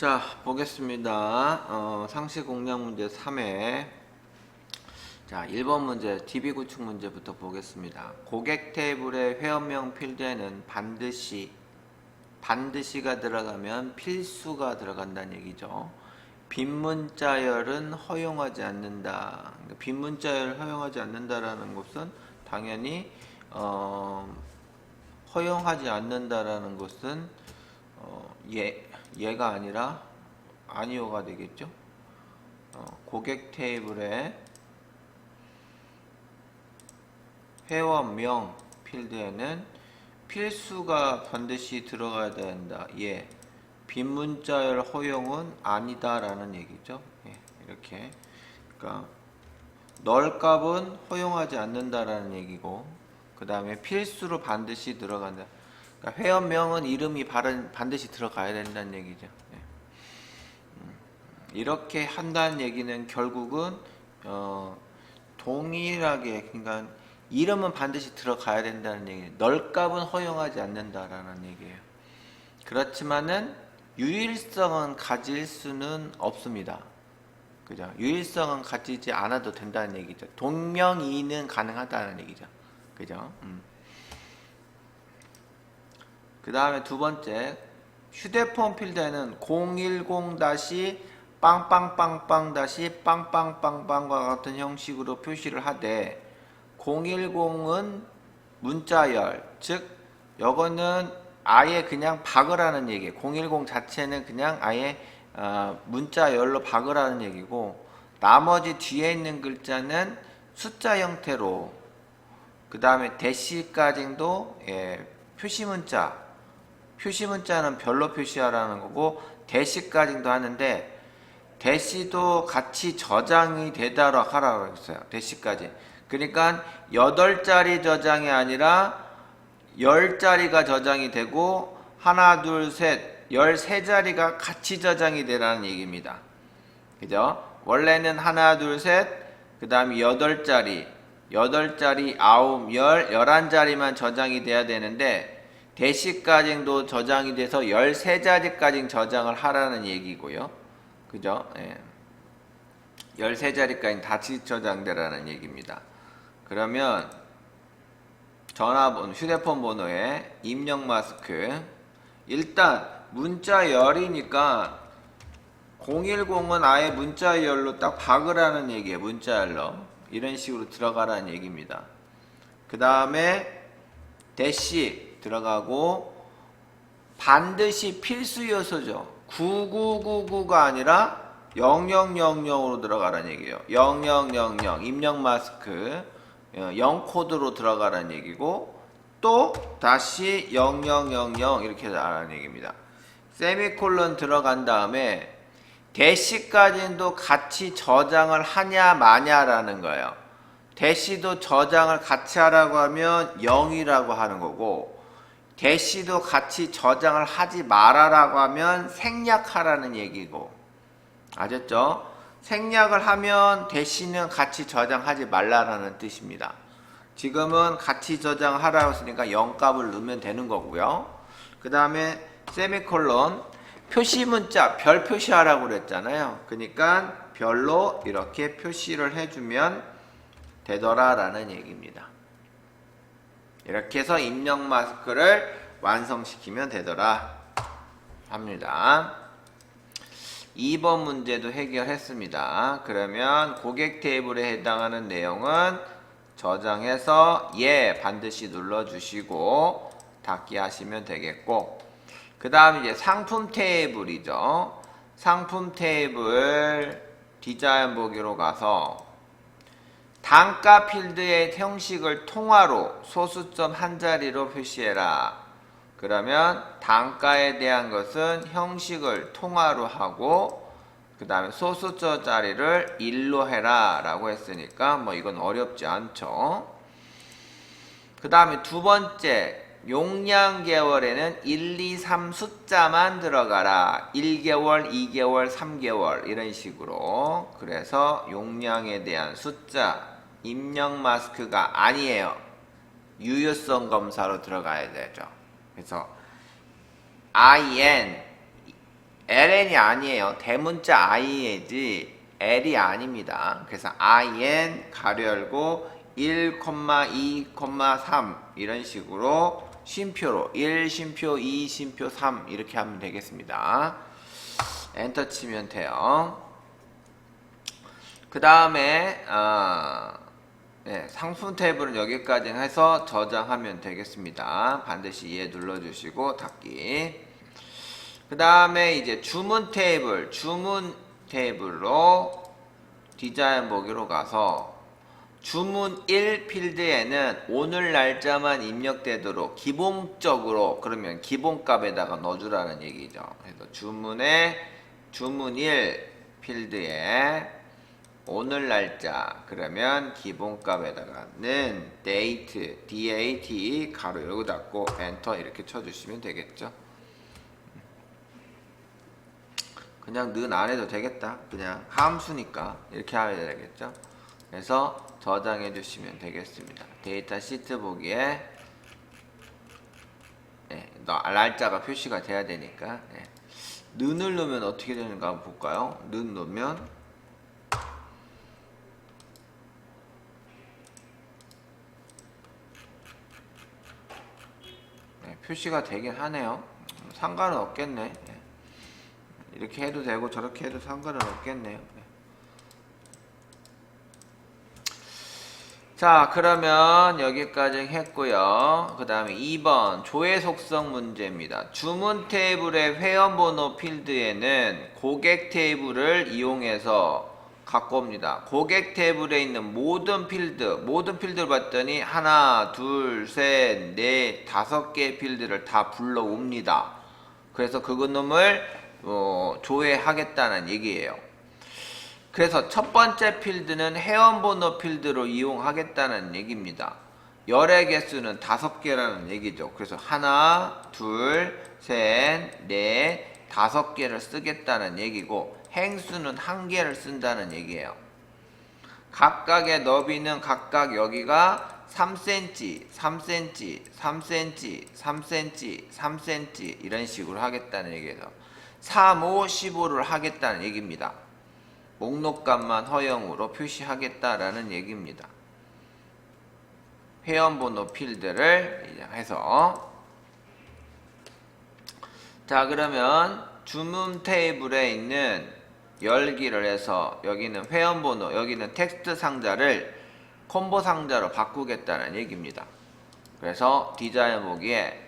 자, 보겠습니다. 상시 공략 문제 3회. 자, 1번 문제, DB 구축 문제부터 보겠습니다. 고객 테이블의 회원명 필드에는 반드시가 들어가면 필수가 들어간다는 얘기죠. 빈 문자열은 허용하지 않는다. 그러니까 빈 문자열을 허용하지 않는다라는 것은 당연히 허용하지 않는다라는 것은 얘가 아니라 아니오가 되겠죠. 고객 테이블에 회원명 필드에는 필수가 반드시 들어가야 된다. 예. 빈 문자열 허용은 아니다라는 얘기죠. 예. 이렇게. 그러니까 널 값은 허용하지 않는다라는 얘기고, 그 다음에 필수로 반드시 들어간다. 그러니까 회원명은 이름이 반드시 들어가야 된다는 얘기죠. 예. 이렇게 한다는 얘기는 결국은 동일하게, 그러니까 이름은 반드시 들어가야 된다는 얘기예요. 널 값은 허용하지 않는다라는 얘기예요. 그렇지만은 유일성은 가질 수는 없습니다. 그죠? 유일성은 가지지 않아도 된다는 얘기죠. 동명이인은 가능하다는 얘기죠. 그죠? 그 다음에 두 번째, 휴대폰 필드에는 010-빵빵빵빵-빵빵빵빵과 같은 형식으로 표시를 하되, 010은 문자열, 즉 이거는 아예 그냥 박으라는 얘기예요. 010 자체는 그냥 아예 문자열로 박으라는 얘기고, 나머지 뒤에 있는 글자는 숫자 형태로, 그 다음에 대시까지도 표시문자는 별로 표시하라는 거고, 대시까지도 하는데 대시도 같이 저장이 되도록 하라고 했어요. 대시까지. 그러니까 8자리 저장이 아니라 10자리가 저장이 되고, 하나 둘 셋 13자리가 같이 저장이 되라는 얘기입니다. 그죠? 원래는 하나 둘 셋 그 다음에 8자리 9, 10, 11자리만 저장이 돼야 되는데, 대시까지도 저장이 돼서 13자리까지 저장을 하라는 얘기고요. 그죠? 예. 13자리까지 다시 저장되라는 얘기입니다. 그러면 전화번호, 휴대폰 번호에 입력 마스크, 일단 문자열이니까 010은 아예 문자열로 딱 박으라는 얘기예요. 문자열로 이런 식으로 들어가라는 얘기입니다. 그 다음에 대시 들어가고, 반드시 필수 요소죠. 9999가 아니라 0000으로 들어가라는 얘기예요. 0000 입력 마스크 0코드로 들어가라는 얘기고, 또 다시 0000 이렇게 나가라는 얘기입니다. 세미콜론 들어간 다음에 대시까지도 같이 저장을 하냐 마냐라는 거예요. 대시도 저장을 같이 하라고 하면 0이라고 하는 거고, 대시도 같이 저장을 하지 말아라고 하면 생략하라는 얘기고, 아셨죠? 생략을 하면 대시는 같이 저장하지 말라라는 뜻입니다. 지금은 같이 저장하라고 했으니까 0값을 넣으면 되는 거고요. 그 다음에 세미콜론, 표시문자 별 표시하라고 그랬잖아요. 그러니까 별로 이렇게 표시를 해주면 되더라라는 얘기입니다. 이렇게 해서 입력 마스크를 완성시키면 되더라 합니다. 2번 문제도 해결했습니다. 그러면 고객 테이블에 해당하는 내용은 저장해서 반드시 눌러주시고 닫기 하시면 되겠고, 그 다음 이제 상품 테이블이죠. 상품 테이블 디자인 보기로 가서 단가 필드의 형식을 통화로 소수점 한 자리로 표시해라. 그러면 단가에 대한 것은 형식을 통화로 하고, 그 다음에 소수점 자리를 1로 해라 라고 했으니까 뭐 이건 어렵지 않죠. 그 다음에 두 번째, 용량 계월에는 1, 2, 3 숫자만 들어가라. 1개월, 2개월, 3개월 이런 식으로. 그래서 용량에 대한 숫자, 입력 마스크가 아니에요. 유효성 검사로 들어가야 되죠. 그래서 IN ln이 아니에요. 대문자 i지 l이 아닙니다. 그래서 in 가로 열고 1, 2, 3 이런 식으로 쉼표로 1 쉼표, 2 쉼표, 3 이렇게 하면 되겠습니다. 엔터 치면 돼요. 그 다음에 네, 상품 테이블은 여기까지 해서 저장하면 되겠습니다. 반드시 이해 눌러주시고 닫기. 그 다음에 이제 주문 테이블로 디자인 보기로 가서 주문 1 필드에는 오늘 날짜만 입력되도록 기본적으로 그러면 기본값에다가 넣어주라는 얘기죠. 그래서 주문 1 필드에 오늘 날짜 그러면 기본값에다가는 date DAT 가로 열고 닫고 엔터 이렇게 쳐주시면 되겠죠. 그냥 는 안 해도 되겠다. 그냥 함수니까 이렇게 하면 되겠죠. 그래서 저장해 주시면 되겠습니다. 데이터 시트 보기에 날짜가 표시가 돼야 되니까 는을 넣으면 어떻게 되는가 한번 볼까요? 는 넣으면 표시가 되긴 하네요. 상관은 없겠네. 이렇게 해도 되고 저렇게 해도 상관은 없겠네요. 자, 그러면 여기까지 했고요. 그 다음에 2번 조회 속성 문제입니다. 주문 테이블의 회원번호 필드에는 고객 테이블을 이용해서 갖고 옵니다. 고객 테이블에 있는 모든 필드를 봤더니 하나, 둘, 셋, 넷, 5개의 필드를 다 불러옵니다. 그래서 그놈을 조회하겠다는 얘기예요. 그래서 첫 번째 필드는 회원번호 필드로 이용하겠다는 얘기입니다. 열의 개수는 5개라는 얘기죠. 그래서 하나, 둘, 셋, 넷, 5개를 쓰겠다는 얘기고 행수는 1개를 쓴다는 얘기예요. 각각의 너비는 각각 여기가 3cm, 3cm, 3cm, 3cm, 3cm 이런 식으로 하겠다는 얘기예요. 3, 5, 15를 하겠다는 얘기입니다. 목록값만 허용으로 표시하겠다라는 얘기입니다. 회원번호 필드를 이제 해서 자, 그러면 주문 테이블에 있는 열기를 해서 여기는 회원번호, 여기는 텍스트 상자를 콤보 상자로 바꾸겠다는 얘기입니다. 그래서 디자인 보기에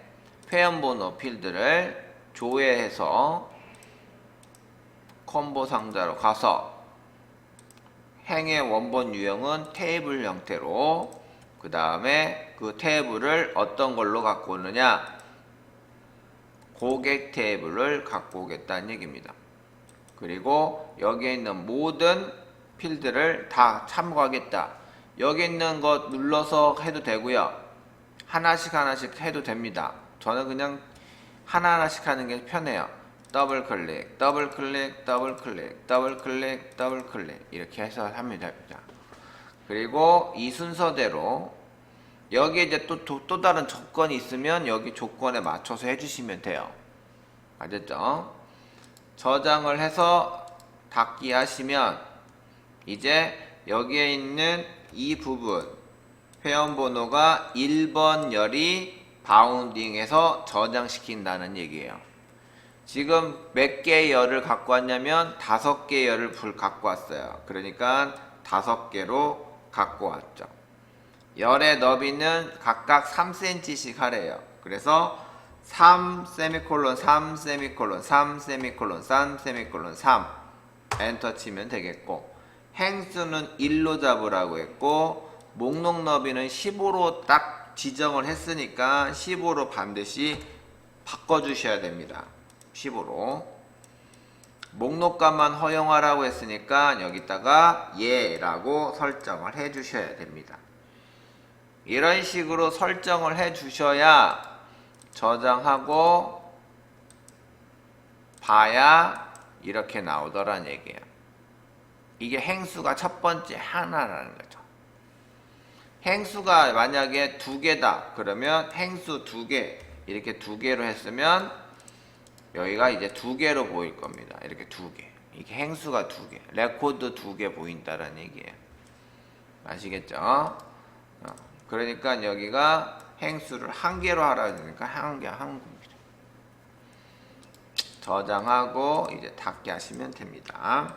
회원번호 필드를 조회해서 콤보 상자로 가서 행의 원본 유형은 테이블 형태로 그 다음에 그 테이블을 어떤 걸로 갖고 오느냐 고객 테이블을 갖고 오겠다는 얘기입니다. 그리고 여기에 있는 모든 필드를 다 참고하겠다. 여기 있는 것 눌러서 해도 되고요. 하나씩 해도 됩니다. 저는 그냥 하나씩 하는 게 편해요. 더블 클릭, 더블 클릭, 더블 클릭, 더블 클릭, 더블 클릭 이렇게 해서 하면 됩니다. 그리고 이 순서대로 여기에 이제 또 다른 조건이 있으면 여기 조건에 맞춰서 해주시면 돼요. 알겠죠? 저장을 해서 닫기 하시면 이제 여기에 있는 이 부분 회원번호가 1번 열이 바운딩해서 저장시킨다는 얘기예요. 지금 몇 개의 열을 갖고 왔냐면 5개의 열을 갖고 왔어요. 그러니까 5개로 갖고 왔죠. 열의 너비는 각각 3cm씩 하래요. 그래서 3 세미콜론 3 세미콜론 3 세미콜론 3 세미콜론 3 엔터 치면 되겠고 행수는 1로 잡으라고 했고 목록 너비는 15로 딱 지정을 했으니까 15로 반드시 바꿔주셔야 됩니다. 15로 목록값만 허용하라고 했으니까 여기다가 예라고 설정을 해 주셔야 됩니다. 이런 식으로 설정을 해 주셔야 저장하고 봐야 이렇게 나오더란 얘기예요. 이게 행수가 첫 번째 하나라는 거죠. 행수가 만약에 2개다 그러면 행수 2개 이렇게 2개로 했으면 여기가 이제 두 개로 보일 겁니다. 이렇게 두 개. 이게 행수가 두 개. 레코드 두 개 보인다라는 얘기예요. 아시겠죠? 그러니까 여기가 행수를 한 개로 하라 그러니까 한 개 한 겁니다. 저장하고 이제 닫게 하시면 됩니다.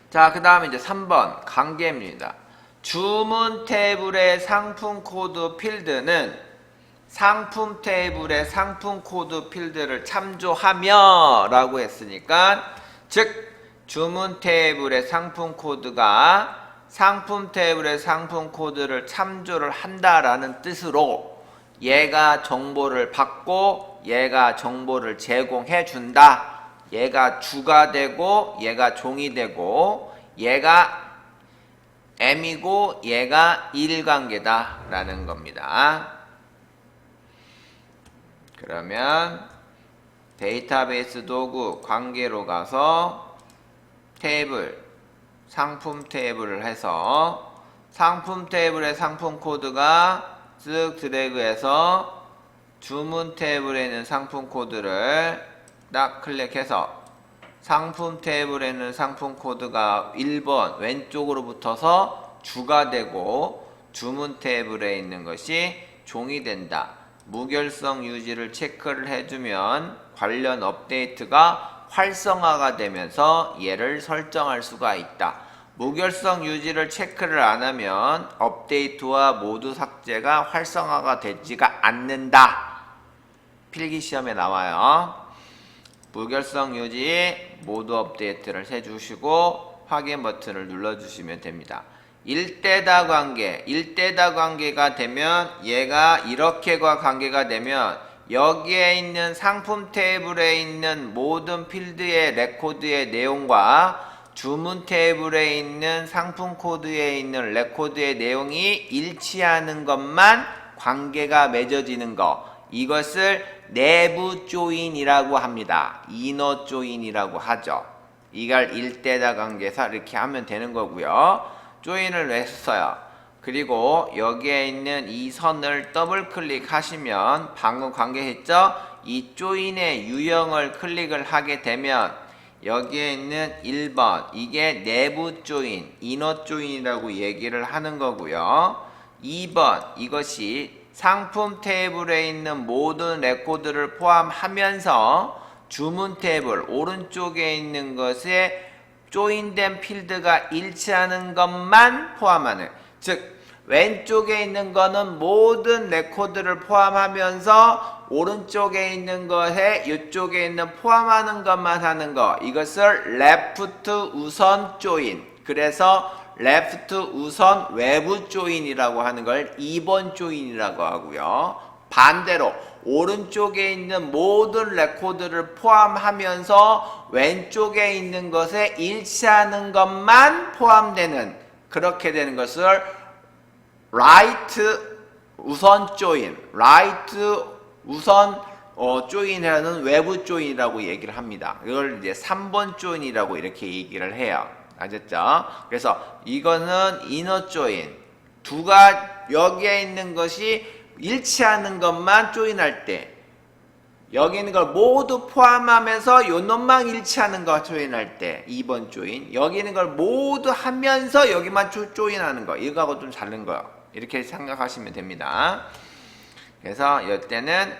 자, 그 다음에 이제 3번 관계입니다. 주문 테이블의 상품 코드 필드는 상품 테이블의 상품 코드 필드를 참조하며 라고 했으니까, 즉 주문 테이블의 상품 코드가 상품 테이블의 상품 코드를 참조를 한다라는 뜻으로 얘가 정보를 받고 얘가 정보를 제공해 준다. 얘가 주가 되고 얘가 종이 되고 얘가 M이고 얘가 일관계다 라는 겁니다. 그러면 데이터베이스 도구 관계로 가서 테이블, 상품 테이블을 해서 상품 테이블의 상품 코드가 쓱 드래그해서 주문 테이블에 있는 상품 코드를 딱 클릭해서 상품 테이블에 있는 상품 코드가 1번 왼쪽으로 붙어서 주가 되고 주문 테이블에 있는 것이 종이 된다. 무결성 유지를 체크를 해주면 관련 업데이트가 활성화가 되면서 얘를 설정할 수가 있다. 무결성 유지를 체크를 안 하면 업데이트와 모두 삭제가 활성화가 되지가 않는다. 필기시험에 나와요. 무결성 유지 모두 업데이트를 해주시고 확인 버튼을 눌러주시면 됩니다. 일대다 관계, 일대다 관계가 되면 얘가 이렇게가 관계가 되면 여기에 있는 상품 테이블에 있는 모든 필드의 레코드의 내용과 주문 테이블에 있는 상품 코드에 있는 레코드의 내용이 일치하는 것만 관계가 맺어지는 것, 이것을 내부 조인이라고 합니다. 이너 조인이라고 하죠. 이걸 일대다 관계에서 이렇게 하면 되는 거고요. 조인을 했어요. 그리고 여기에 있는 이 선을 더블 클릭하시면 방금 관계했죠? 이 조인의 유형을 클릭을 하게 되면 여기에 있는 1번 이게 내부 조인, 이너 조인이라고 얘기를 하는 거고요. 2번 이것이 상품 테이블에 있는 모든 레코드를 포함하면서 주문 테이블 오른쪽에 있는 것에 조인된 필드가 일치하는 것만 포함하는, 즉 왼쪽에 있는 거는 모든 레코드를 포함하면서 오른쪽에 있는 것에 이쪽에 있는 포함하는 것만 하는 거, 이것을 레프트 우선 조인, 그래서 레프트 우선 외부 조인이라고 하는 걸 2번 조인이라고 하고요. 반대로 오른쪽에 있는 모든 레코드를 포함하면서 왼쪽에 있는 것에 일치하는 것만 포함되는, 그렇게 되는 것을 라이트 우선 조인, 라이트 우선 조인이라는 외부 조인이라고 얘기를 합니다. 이걸 이제 3번 조인이라고 이렇게 얘기를 해요. 아셨죠? 그래서 이거는 이너 조인, 두가 여기에 있는 것이 일치하는 것만 조인할 때, 여기 있는 걸 모두 포함하면서 요 놈만 일치하는 거 조인할 때 2번 조인, 여기 있는 걸 모두 하면서 여기만 조인하는 거, 이거하고 좀 다른 거요. 이렇게 생각하시면 됩니다. 그래서 이때는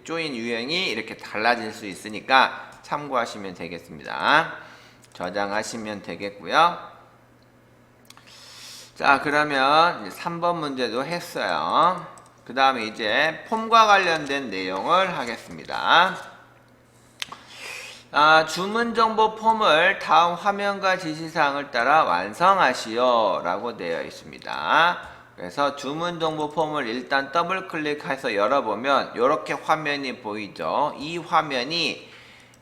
조인 유형이 이렇게 달라질 수 있으니까 참고하시면 되겠습니다. 저장하시면 되겠고요. 자, 그러면 3번 문제도 했어요. 그 다음에 이제 폼과 관련된 내용을 하겠습니다. 주문정보 폼을 다음 화면과 지시사항을 따라 완성하시오 라고 되어 있습니다. 그래서 주문정보 폼을 일단 더블 클릭해서 열어보면 이렇게 화면이 보이죠. 이 화면이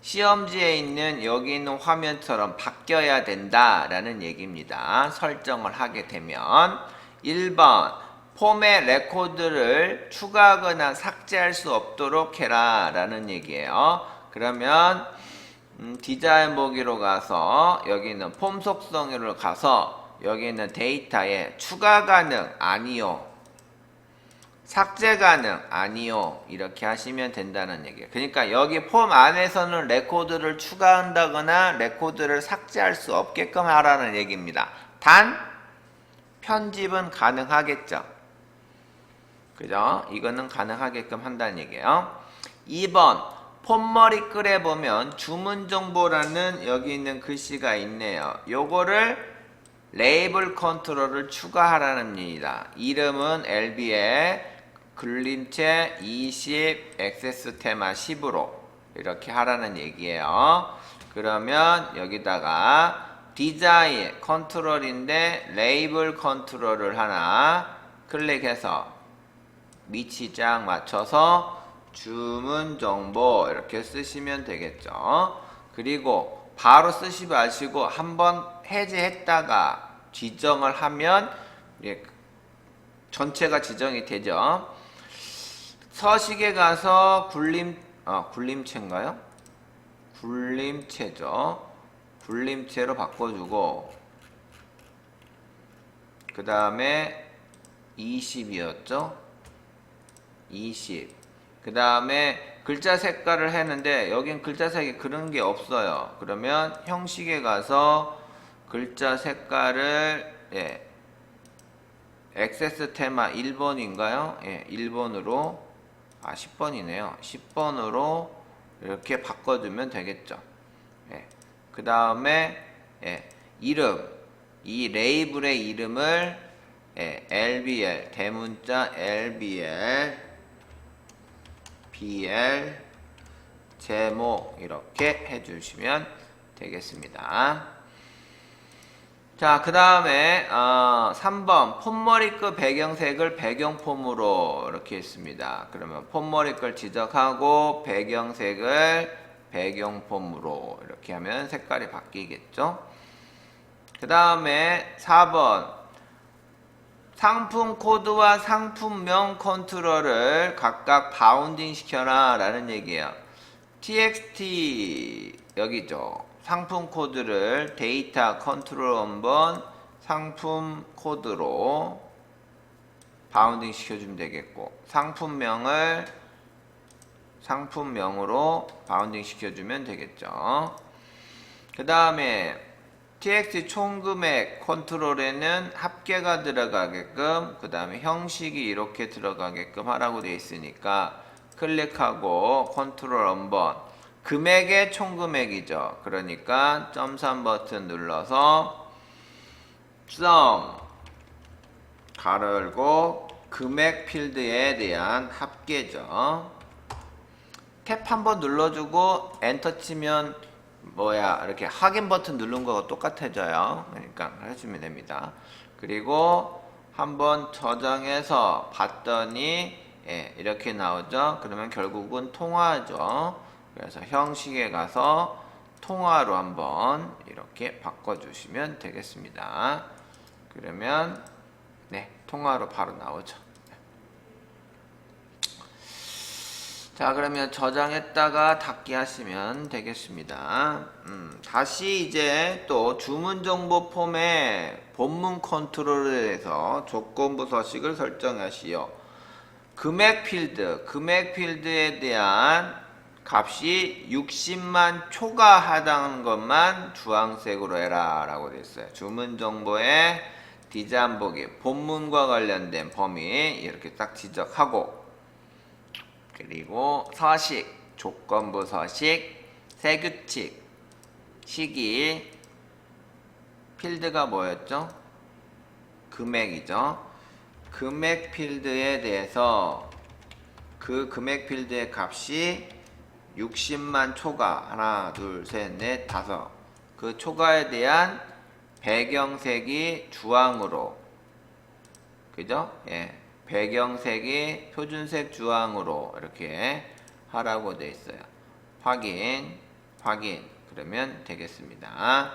시험지에 있는 여기 있는 화면처럼 바뀌어야 된다라는 얘기입니다. 설정을 하게 되면 1번 폼의 레코드를 추가하거나 삭제할 수 없도록 해라 라는 얘기예요. 그러면 디자인 보기로 가서 여기 있는 폼 속성으로 가서 여기 있는 데이터에 추가 가능 아니요, 삭제 가능 아니요 이렇게 하시면 된다는 얘기예요. 그러니까 여기 폼 안에서는 레코드를 추가한다거나 레코드를 삭제할 수 없게끔 하라는 얘기입니다. 단 편집은 가능하겠죠. 그죠? 이거는 가능하게끔 한다는 얘기예요. 2번 폼머리글에 보면 주문정보라는 여기 있는 글씨가 있네요. 요거를 레이블 컨트롤을 추가하라는 얘기다. 이름은 LB에 글림체 20 액세스 테마 10으로 이렇게 하라는 얘기예요. 그러면 여기다가 디자인 컨트롤인데 레이블 컨트롤을 하나 클릭해서 위치 쫙 맞춰서 주문 정보 이렇게 쓰시면 되겠죠. 그리고 바로 쓰지 마시고 한번 해제했다가 지정을 하면 전체가 지정이 되죠. 서식에 가서 굴림체인가요? 굴림체죠. 굴림체로 바꿔주고 그 다음에 20이었죠. 20. 그 다음에 글자 색깔을 했는데 여긴 글자 색이 그런 게 없어요. 그러면 형식에 가서 글자 색깔을 액세스 테마 1번인가요? 1번으로 10번이네요. 10번으로 이렇게 바꿔주면 되겠죠. 그 다음에 이름, 이 레이블의 이름을 LBL, 대문자 LBL, BL, 제목 이렇게 해주시면 되겠습니다. 자, 그 다음에 3번 폼머리글 배경색을 배경폼으로 이렇게 했습니다. 그러면 폼머리글 지적하고 배경색을 배경폼으로 이렇게 하면 색깔이 바뀌겠죠. 그 다음에 4번 상품 코드와 상품명 컨트롤을 각각 바운딩 시켜라 라는 얘기예요. txt 여기죠. 상품 코드를 데이터 컨트롤 원본 상품 코드로 바운딩 시켜주면 되겠고 상품명을 상품명으로 바운딩 시켜주면 되겠죠. 그 다음에 txt 총금액 컨트롤에는 합계가 들어가게끔 그 다음에 형식이 이렇게 들어가게끔 하라고 되어 있으니까 클릭하고 컨트롤 원본 금액의 총금액이죠. 그러니까 .3 버튼 눌러서 sum 가로 열고 금액 필드에 대한 합계죠. 탭 한번 눌러주고 엔터 치면 이렇게 확인 버튼 누른 거가 똑같아져요. 그러니까 해주면 됩니다. 그리고 한번 저장해서 봤더니 이렇게 나오죠. 그러면 결국은 통화죠. 그래서 형식에 가서 통화로 한번 이렇게 바꿔주시면 되겠습니다. 그러면 통화로 바로 나오죠. 자, 그러면 저장했다가 닫기 하시면 되겠습니다. 다시 이제 또 주문정보 폼의 본문 컨트롤에 대해서 조건부 서식을 설정하시오. 금액 필드에 대한 값이 60만 초과하다는 것만 주황색으로 해라 라고 되어 있어요. 주문정보의 디자인 보기, 본문과 관련된 범위 이렇게 딱 지적하고 그리고 서식, 조건부 서식, 세규칙, 시기, 필드가 뭐였죠? 금액이죠. 금액 필드에 대해서 그 금액 필드의 값이 60만 초과 하나, 둘, 셋, 넷, 다섯 그 초과에 대한 배경색이 주황으로 그죠? 배경색이 표준색 주황으로 이렇게 하라고 되어 있어요. 확인 그러면 되겠습니다.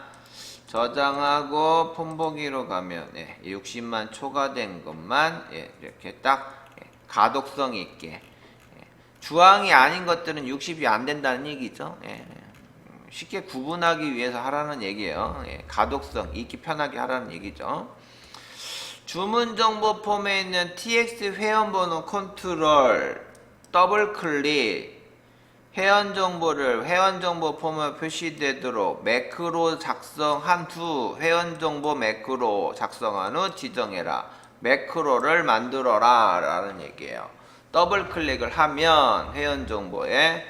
저장하고 폼보기로 가면 60만 초과된 것만 이렇게 딱 가독성 있게 주황이 아닌 것들은 60이 안 된다는 얘기죠. 쉽게 구분하기 위해서 하라는 얘기예요. 가독성, 읽기 편하게 하라는 얘기죠. 주문 정보 폼에 있는 tx 회원번호 컨트롤 더블 클릭 회원 정보를 회원 정보 폼에 표시되도록 매크로 작성한 후 회원 정보 매크로 작성한 후 지정해라. 매크로를 만들어라 라는 얘기예요. 더블 클릭을 하면 회원 정보에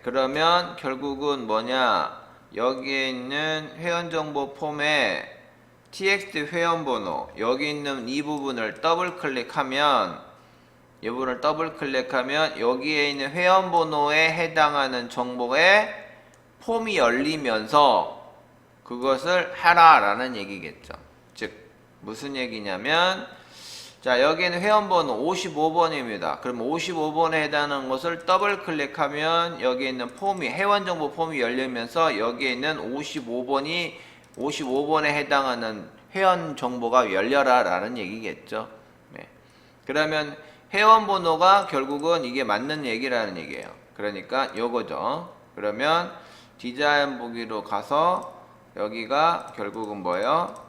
그러면 결국은 뭐냐, 여기에 있는 회원 정보 폼에 txt 회원번호 여기 있는 이 부분을 더블 클릭하면 이 부분을 더블 클릭하면 여기에 있는 회원번호에 해당하는 정보의 폼이 열리면서 그것을 하라 라는 얘기겠죠. 즉 무슨 얘기냐면, 자 여기는 회원번호 55번입니다. 그럼 55번에 해당하는 것을 더블 클릭하면 여기에 있는 폼이 회원정보 폼이 열리면서 여기에 있는 55번에 해당하는 회원 정보가 열려라 라는 얘기겠죠. 네. 그러면 회원번호가 결국은 이게 맞는 얘기라는 얘기예요. 그러니까 요거죠. 그러면 디자인 보기로 가서 여기가 결국은 뭐예요?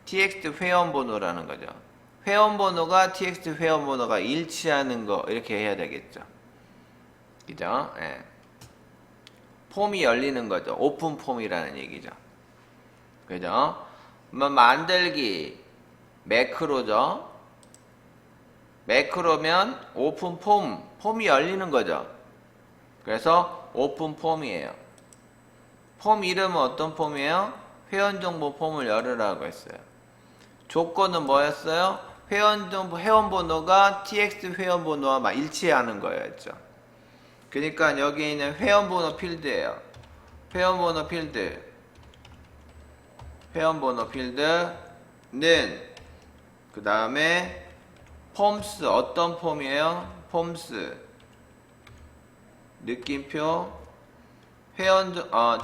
txt 회원번호라는 거죠. 회원번호가 txt 회원번호가 일치하는 거 이렇게 해야 되겠죠. 그죠? 예. 폼이 열리는 거죠. 오픈 폼이라는 얘기죠. 그죠? 만들기 매크로죠. 매크로면 오픈 폼이 열리는 거죠. 그래서 오픈 폼이에요. 폼 이름은 어떤 폼이에요? 회원정보 폼을 열으라고 했어요. 조건은 뭐였어요? 회원번호가 txt 회원번호와 일치하는 거였죠. 그러니까 여기 있는 회원번호 필드예요. 회원번호 필드는 그 다음에 폼스 어떤 폼이에요? 폼스 느낌표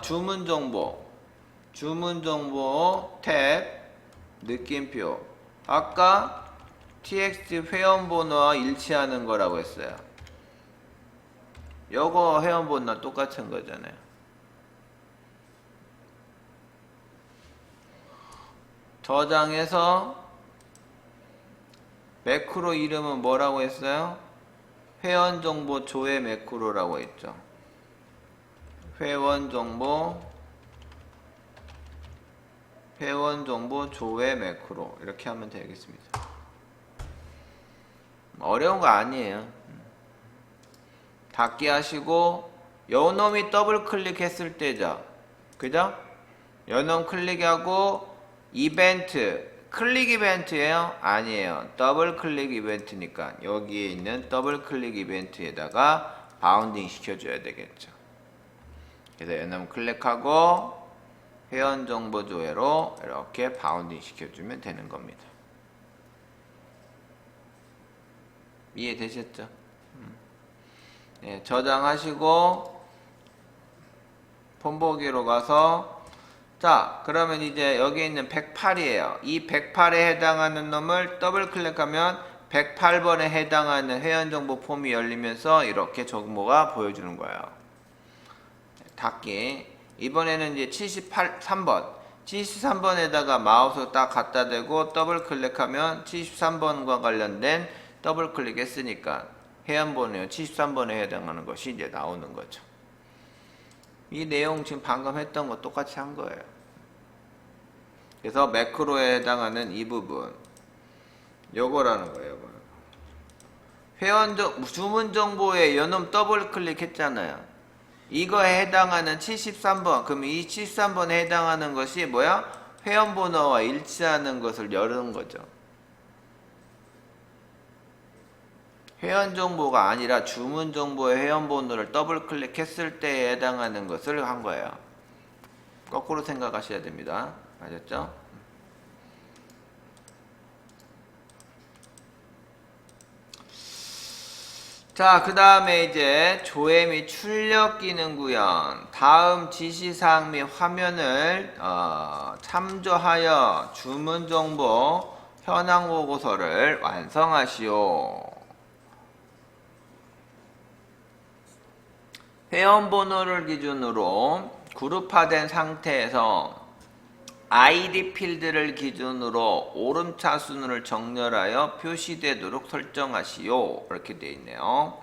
주문 정보 탭 느낌표 아까 txt 회원번호와 일치하는 거라고 했어요. 요거 회원번호 똑같은 거잖아요. 저장해서 매크로 이름은 뭐라고 했어요? 회원정보 조회 매크로라고 했죠. 회원정보 조회 매크로 이렇게 하면 되겠습니다. 어려운 거 아니에요. 닫기 하시고 요놈이 더블 클릭했을 때죠. 그죠? 요놈 클릭하고 이벤트 클릭 이벤트예요? 아니에요. 더블 클릭 이벤트니까 여기에 있는 더블 클릭 이벤트에다가 바운딩 시켜줘야 되겠죠. 그래서 요놈 클릭하고 회원 정보 조회로 이렇게 바운딩 시켜주면 되는 겁니다. 이해되셨죠? 네, 저장하시고 폼보기로 가서 자 그러면 이제 여기 있는 108이에요. 이 108에 해당하는 놈을 더블 클릭하면 108번에 해당하는 회원정보 폼이 열리면서 이렇게 정보가 보여주는 거예요. 닫기. 이번에는 이제 73번에다가 마우스 딱 갖다 대고 더블 클릭하면 73번과 관련된 더블 클릭했으니까 회원번호요 73번에 해당하는 것이 이제 나오는 거죠. 이 내용 지금 방금 했던 거 똑같이 한 거예요. 그래서 매크로에 해당하는 이 부분 요거라는 거예요. 주문 정보에 요놈 더블 클릭했잖아요. 이거에 해당하는 73번 그럼 이 73번에 해당하는 것이 뭐야? 회원번호와 일치하는 것을 여는 거죠. 회원정보가 아니라 주문정보의 회원번호를 더블 클릭했을 때에 해당하는 것을 한 거예요. 거꾸로 생각하셔야 됩니다. 아셨죠? 자, 그 다음에 이제 조회 및 출력 기능 구현. 다음 지시사항 및 화면을 참조하여 주문정보 현황 보고서를 완성하시오. 회원번호를 기준으로 그룹화된 상태에서 id 필드를 기준으로 오름차순을 정렬하여 표시되도록 설정하시오. 이렇게 되어 있네요.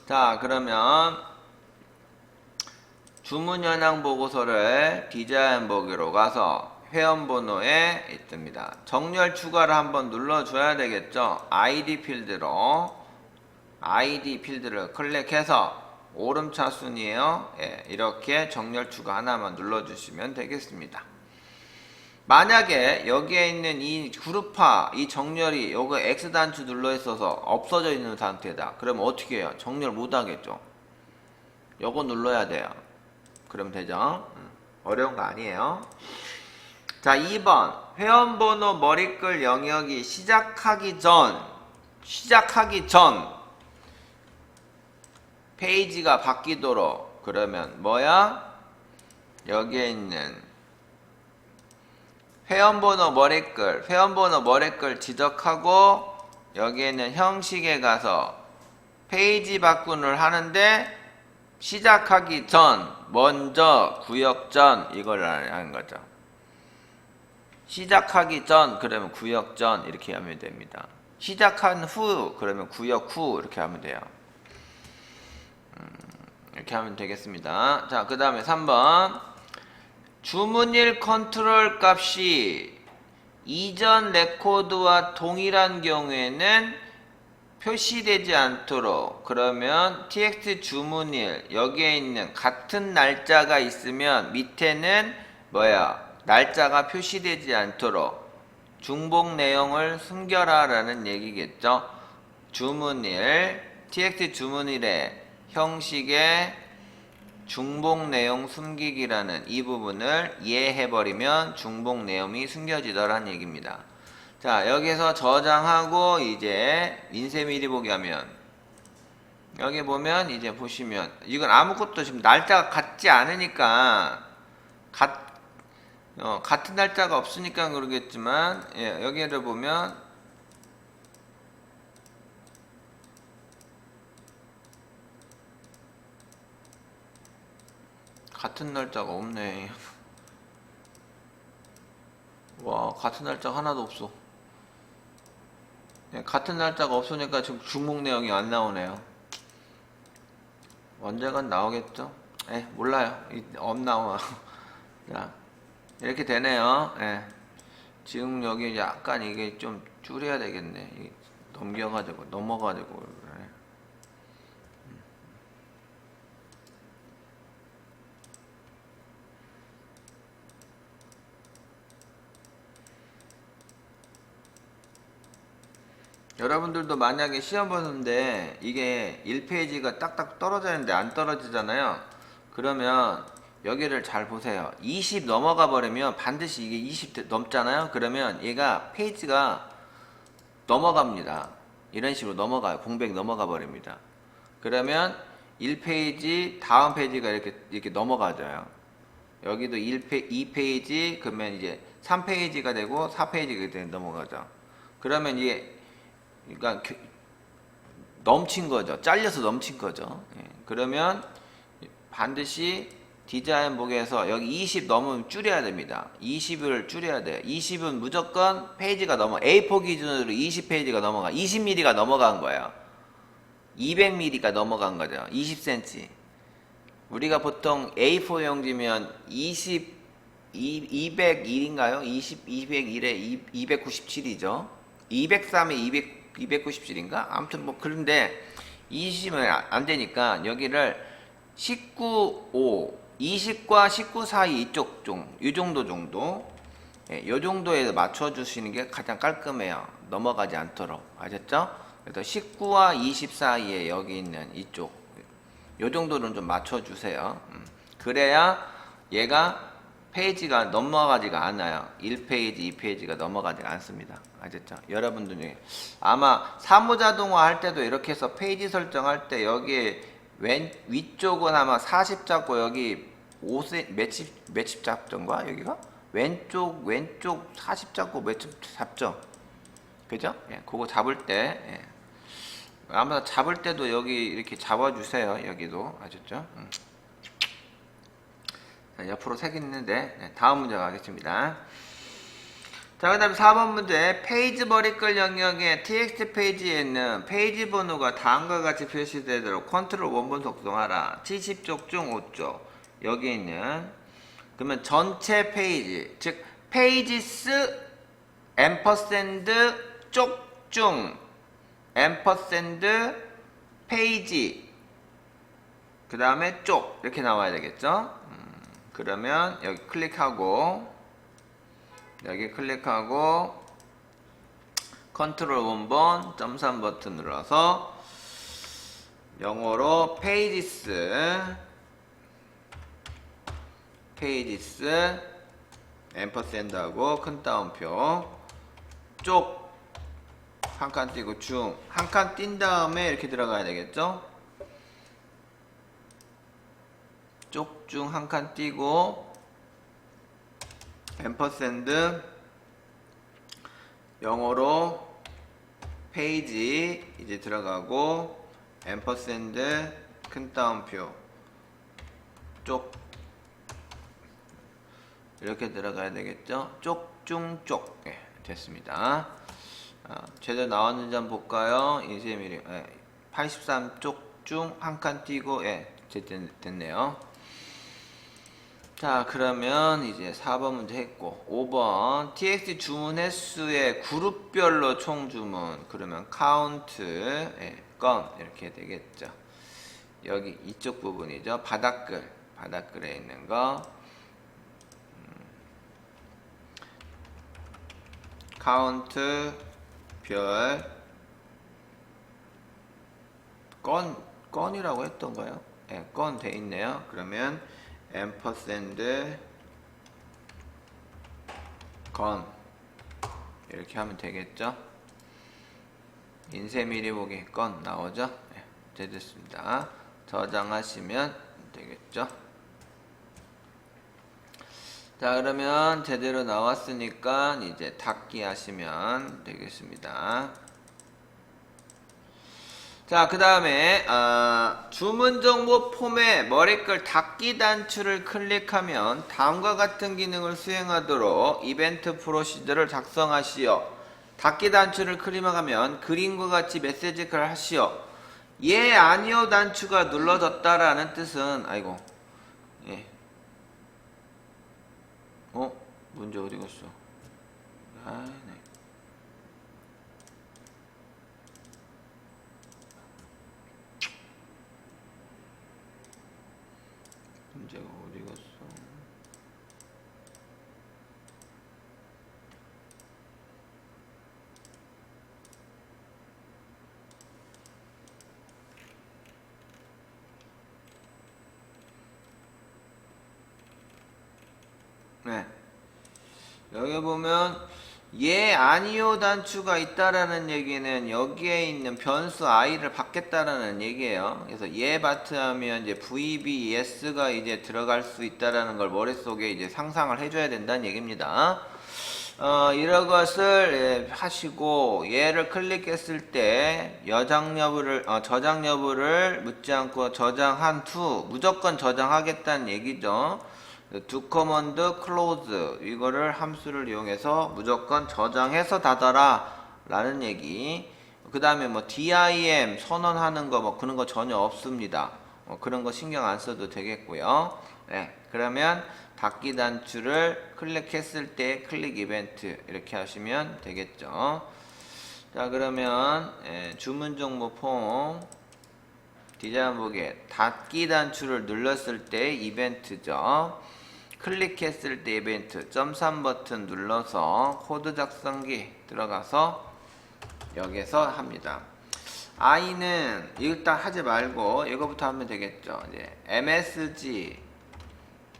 자, 그러면 주문 현황 보고서를 디자인 보기로 가서 회원번호에 있습니다. 정렬 추가를 한번 눌러줘야 되겠죠. id 필드를 클릭해서 오름차순이에요. 예, 이렇게 정렬 추가 하나만 눌러주시면 되겠습니다. 만약에 여기에 있는 이 그룹화, 이 정렬이 여기 X단추 눌러 있어서 없어져 있는 상태다. 그러면 어떻게 해요? 정렬 못 하겠죠. 요거 눌러야 돼요. 그러면 되죠. 어려운 거 아니에요. 자, 2번 회원번호 머리글 영역이 시작하기 전 페이지가 바뀌도록 그러면 뭐야? 여기에 있는 회원번호 머리글 지적하고 여기에 있는 형식에 가서 페이지 바꾼을 하는데 시작하기 전 먼저 구역 전 이걸 하는 거죠. 시작하기 전 그러면 구역 전 이렇게 하면 됩니다. 시작한 후 그러면 구역 후 이렇게 하면 돼요. 이렇게 하면 되겠습니다. 자, 그 다음에 3번 주문일 컨트롤 값이 이전 레코드와 동일한 경우에는 표시되지 않도록 그러면 txt 주문일 여기에 있는 같은 날짜가 있으면 밑에는 뭐야? 날짜가 표시되지 않도록 중복 내용을 숨겨라 라는 얘기겠죠. 주문일 txt 주문일의 형식의 중복 내용 숨기기라는 이 부분을 이해해버리면 중복 내용이 숨겨지더란 얘기입니다. 자, 여기서 저장하고 이제 인쇄 미리 보기 하면 여기 보면 이제 보시면 이건 아무것도 지금 날짜가 같지 않으니까 같은 날짜가 없으니까 그러겠지만 예, 여기를 보면 같은 날짜가 없네. 와, 같은 날짜 하나도 없어. 예, 같은 날짜가 없으니까 지금 중복 내용이 안 나오네요. 언젠간 나오겠죠? 예, 몰라요. 안 나와. 자, 이렇게 되네요. 예. 지금 여기 약간 이게 좀 줄여야 되겠네. 넘어가지고. 여러분들도 만약에 시험 보는데 이게 1페이지가 딱딱 떨어져 있는데 안 떨어지잖아요. 그러면 여기를 잘 보세요. 20 넘어가 버리면 반드시 이게 20 넘잖아요. 그러면 얘가 페이지가 넘어갑니다. 이런 식으로 넘어가요. 공백 넘어가 버립니다. 그러면 1페이지 다음 페이지가 이렇게 넘어가져요. 여기도 2페이지 그러면 이제 3페이지가 되고 4페이지가 넘어가죠. 그러면 이게 그러니까 넘친 거죠. 잘려서 넘친 거죠. 예. 그러면 반드시 디자인 보기에서 여기 20 넘으면 줄여야 됩니다. 20을 줄여야 돼요. 20은 무조건 페이지가 A4 기준으로 20페이지가 넘어가 20mm가 넘어간 거예요. 200mm가 넘어간 거죠. 20cm. 우리가 보통 A4 용지면 201인가요? 201에 297이죠. 203에 297인가? 아무튼 뭐 그런데 20은 안 되니까 여기를 19, 20과 19 사이 이 정도 예, 이 정도에 맞춰주시는 게 가장 깔끔해요. 넘어가지 않도록. 아셨죠? 그래서 19와 20 사이에 여기 있는 이쪽 이 정도는 좀 맞춰주세요. 그래야 얘가 페이지가 넘어가지가 않아요. 1페이지, 2페이지가 넘어가지가 않습니다. 아셨죠? 여러분들 중에 아마 사무자동화 할 때도 이렇게 해서 페이지 설정할 때 여기에 위쪽은 아마 40 잡고 여기 5cm 몇십 잡던가 여기가 왼쪽 40 잡고 몇십 잡죠? 그죠? 예, 그거 잡을 때 예. 아마 잡을 때도 여기 이렇게 잡아주세요. 여기도 아셨죠? 옆으로 색이 있는데 네, 다음 문제 가겠습니다. 자, 그 다음에 4번 문제. 페이지 머리글 영역에 txt 페이지에 있는 페이지 번호가 다음과 같이 표시되도록 컨트롤 원본 속성하라. 70쪽 중 5쪽. 여기 있는 그러면 전체 페이지, 즉 페이지스 앰퍼샌드 쪽중 앰퍼샌드 페이지 그 다음에 쪽 이렇게 나와야 되겠죠. 그러면 여기 클릭하고 여기 클릭하고 컨트롤 원본 .3 버튼 눌러서 영어로 페이지스 앰퍼샌드하고 큰 따옴표 쪽 한 칸 띄고 중 한 칸 띈 다음에 이렇게 들어가야 되겠죠. 쪽 중 한 칸 띄고 앰퍼샌드 영어로 페이지 이제 들어가고 앰퍼샌드 큰 따옴표 쪽 이렇게 들어가야 되겠죠. 쪽 중 쪽 됐습니다. 제대로 나왔는지 한번 볼까요? 인쇄미리 83쪽 중 한 칸 띄고 됐네요. 자, 그러면 이제 4번 문제 했고 5번 txt 주문 횟수의 그룹별로 총 주문 그러면 카운트 건 이렇게 되겠죠. 여기 이쪽 부분이죠. 바닥글에 있는 거 카운트 별 건이라고 했던가요? 건 돼 있네요. 그러면 앰퍼샌드 건 이렇게 하면 되겠죠. 인쇄미리 보기 건 나오죠. 됐습니다. 저장하시면 되겠죠. 자, 그러면 제대로 나왔으니까 이제 닫기 하시면 되겠습니다. 자, 그 다음에 주문 정보 폼의 머리글 닫기 단추를 클릭하면 다음과 같은 기능을 수행하도록 이벤트 프로시저를 작성하시오. 닫기 단추를 클릭하면 그림과 같이 메시지를 하시오. 예, 아니요 단추가 눌러졌다라는 뜻은 문제 어디 갔어? 네. 문제가 어디 갔어? 네. 여기 보면 예, 아니요 단추가 있다라는 얘기는 여기에 있는 변수 i를 받겠다라는 얘기예요. 그래서 예 바트 하면 이제 VB yes가 이제 들어갈 수 있다라는 걸 머릿속에 이제 상상을 해줘야 된다는 얘기입니다. 이런 것을 하시고 얘를 클릭했을 때 저장 여부를 묻지 않고 저장한 후 무조건 저장하겠다는 얘기죠. do command close 이거를 함수를 이용해서 무조건 저장해서 닫아라 라는 얘기. 그 다음에 뭐 dim 선언하는 거 뭐 그런 거 전혀 없습니다. 그런 거 신경 안 써도 되겠고요. 그러면 닫기 단추를 클릭했을 때 클릭 이벤트 이렇게 하시면 되겠죠. 자, 그러면 주문 정보 폼 디자인 보기에 닫기 단추를 눌렀을 때 이벤트죠. 클릭했을 때 이벤트 .3 버튼 눌러서 코드 작성기 들어가서 여기서 합니다. i는 일단 하지 말고 이거부터 하면 되겠죠. 이제 msg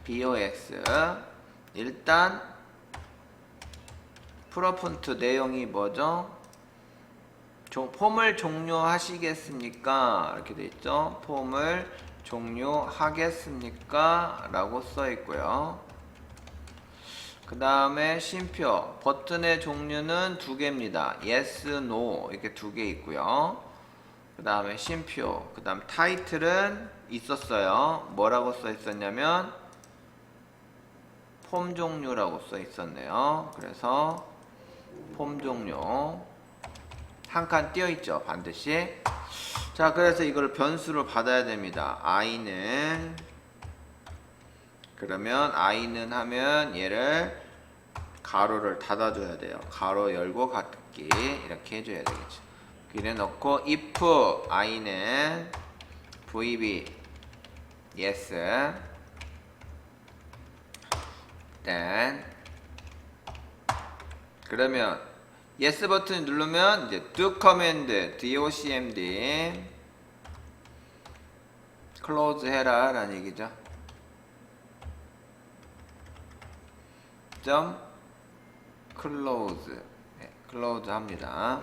box 일단 프로푼트 내용이 뭐죠? 폼을 종료하시겠습니까? 이렇게 돼 있죠. 폼을 종료하겠습니까? 라고 써 있고요. 그 다음에 쉼표 버튼의 종류는 두 개입니다. yes, no 이렇게 두 개 있고요. 그 다음에 쉼표 그 다음 타이틀은 있었어요. 뭐라고 써 있었냐면 폼 종류라고 써 있었네요. 그래서 폼 종류 한 칸 띄어 있죠, 반드시. 자, 그래서 이걸 변수로 받아야 됩니다. i는, 그러면 i는 하면 얘를 가로를 닫아줘야 돼요. 가로 열고 닫기 이렇게 해줘야 되겠죠. 이래 넣고 if i는 vb yes then, 그러면 yes 버튼 누르면 이제 do command docmd close 해라 라는 얘기죠. 점 close, 네, close 합니다.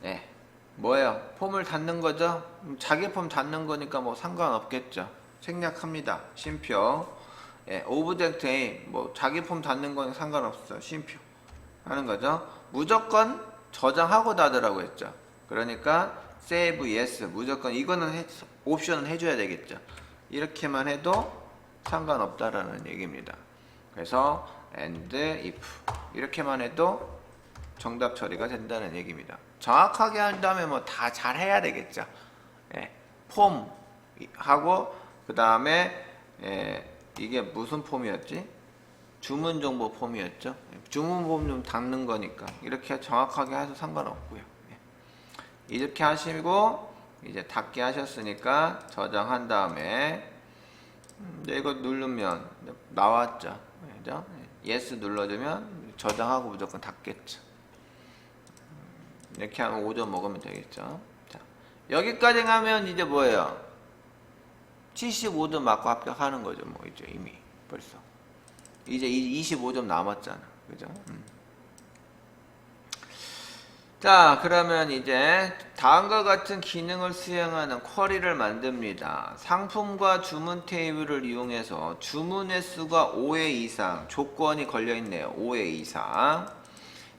네, 뭐예요? 폼을 닫는 거죠? 자기 폼 닫는 거니까 뭐 상관없겠죠. 생략합니다. 쉼표. 예, 오브젝트에 뭐 자기 폼 닫는 건 상관없어요. 쉼표 하는 거죠. 무조건 저장하고 닫으라고 했죠. 그러니까 save yes, 무조건 이거는 옵션은 해줘야 되겠죠. 이렇게만 해도 상관없다라는 얘기입니다. 그래서 and if 이렇게만 해도 정답 처리가 된다는 얘기입니다. 정확하게 한다면 뭐 다 잘 해야 되겠죠. 예, 폼 하고 그 다음에 이게 무슨 폼이었지? 주문 정보 폼이었죠. 주문 폼 좀 닫는 거니까 이렇게 정확하게 해서 상관없고요. 예. 이렇게 하시고 이제 닫기 하셨으니까 저장한 다음에 이제 이거 누르면 나왔죠. 그죠? yes 눌러주면 저장하고 무조건 닫겠죠. 이렇게 하면 5점 먹으면 되겠죠. 자, 여기까지 가면 이제 뭐예요? 75점 맞고 합격하는 거죠. 뭐 이제 이미 벌써 이제 25점 남았잖아. 그죠? 자, 그러면 이제 다음과 같은 기능을 수행하는 쿼리를 만듭니다. 상품과 주문 테이블을 이용해서 주문 횟수가 5회 이상, 조건이 걸려있네요. 5회 이상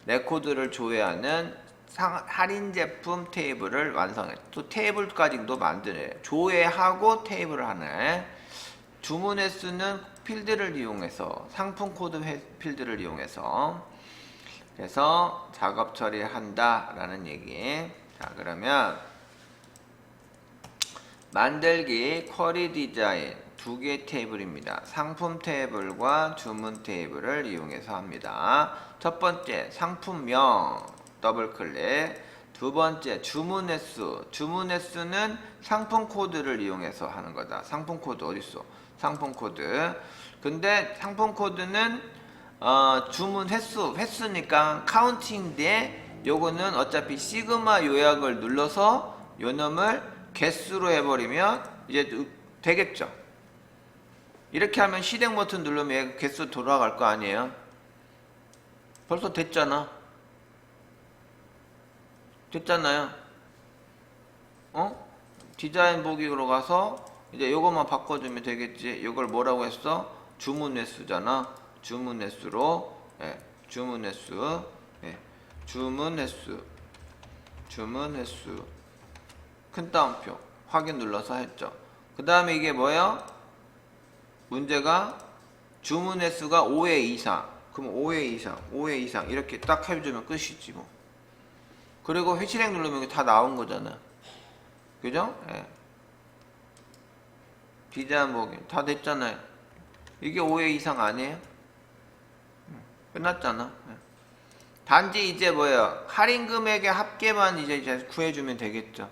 레코드를 조회하는 할인 제품 테이블을 완성해. 또 테이블까지도 만드네. 조회하고 테이블을 하네. 주문 횟수는 필드를 이용해서, 상품 코드 필드를 이용해서, 그래서 작업 처리한다 라는 얘기. 자, 그러면 만들기 쿼리 디자인 두 개의 테이블입니다. 상품 테이블과 주문 테이블을 이용해서 합니다. 첫 번째 상품명 더블 클릭. 두 번째 주문 횟수. 주문 횟수는 상품 코드를 이용해서 하는 거다. 상품 코드 어딨어? 상품 코드. 근데 상품 코드는 주문 횟수니까 카운팅인데 요거는 어차피 시그마 요약을 눌러서 요놈을 개수로 해버리면 이제 되겠죠. 이렇게 하면 실행 버튼 누르면 개수 돌아갈 거 아니에요. 벌써 됐잖아. 됐잖아요. 디자인 보기로 가서 이제 요것만 바꿔주면 되겠지. 요걸 뭐라고 했어? 주문 횟수잖아. 주문 횟수로, 예, 주문 횟수, 예, 주문 횟수, 주문 횟수. 큰 따옴표 확인 눌러서 했죠. 그 다음에 이게 뭐예요? 문제가 주문 횟수가 5회 이상. 그럼 5회 이상, 5회 이상 이렇게 딱 해주면 끝이지 뭐. 그리고 실행 누르면 다 나온 거잖아. 그죠? 예. 디자인 보기 다 됐잖아요. 이게 5회 이상 아니에요? 끝났잖아. 예. 단지 이제 뭐예요? 할인 금액의 합계만 이제 구해주면 되겠죠.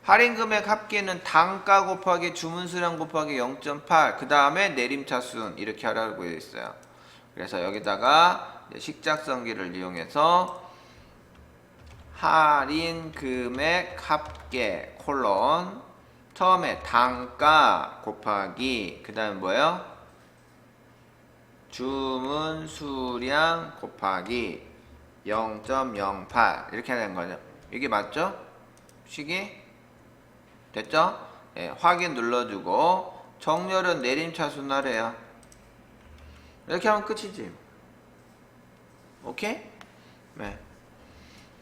할인 금액 합계는 단가 곱하기 주문 수량 곱하기 0.8 그 다음에 내림차순 이렇게 하라고 되어 있어요. 그래서 여기다가 식작성기를 이용해서 할인 금액 합계 콜론 처음에 단가 곱하기 그 다음에 뭐예요? 주문 수량 곱하기 0.08 이렇게 되는 거죠. 이게 맞죠? 식이 됐죠? 예, 확인 눌러주고 정렬은 내림차순하래요. 이렇게 하면 끝이지. 오케이? 네.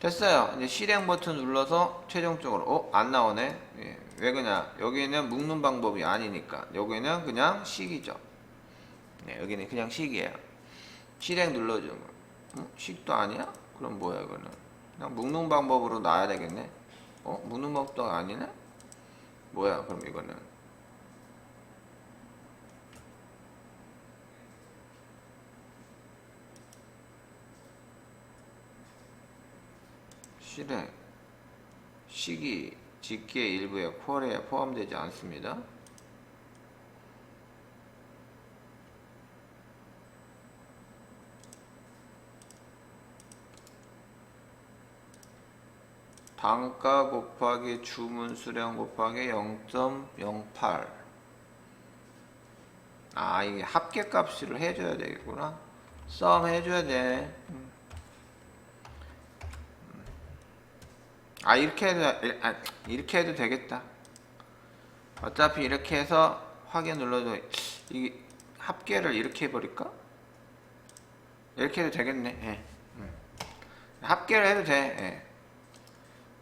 됐어요. 이제 실행 버튼 눌러서 최종적으로 안 나오네. 예, 왜 그냐? 여기는 묶는 방법이 아니니까. 여기는 그냥 식이죠. 네, 여기는 그냥 식이에요. 실행 눌러주고. 식도 아니야? 그럼 뭐야 이거는? 그냥 묶는 방법으로 놔야 되겠네. 묶는 방법도 아니네? 뭐야 그럼 이거는? 실행 식이 직기의 일부에 쿼리에 포함되지 않습니다. 단가 곱하기 주문 수량 곱하기 0.08. 이게 합계값을 해줘야 되겠구나. 썸 해줘야 돼. 이렇게 해도 되겠다. 어차피 이렇게 해서 확인 눌러도 이게 합계를 이렇게 해버릴까? 이렇게 해도 되겠네. 예. 합계를 해도 돼. 예.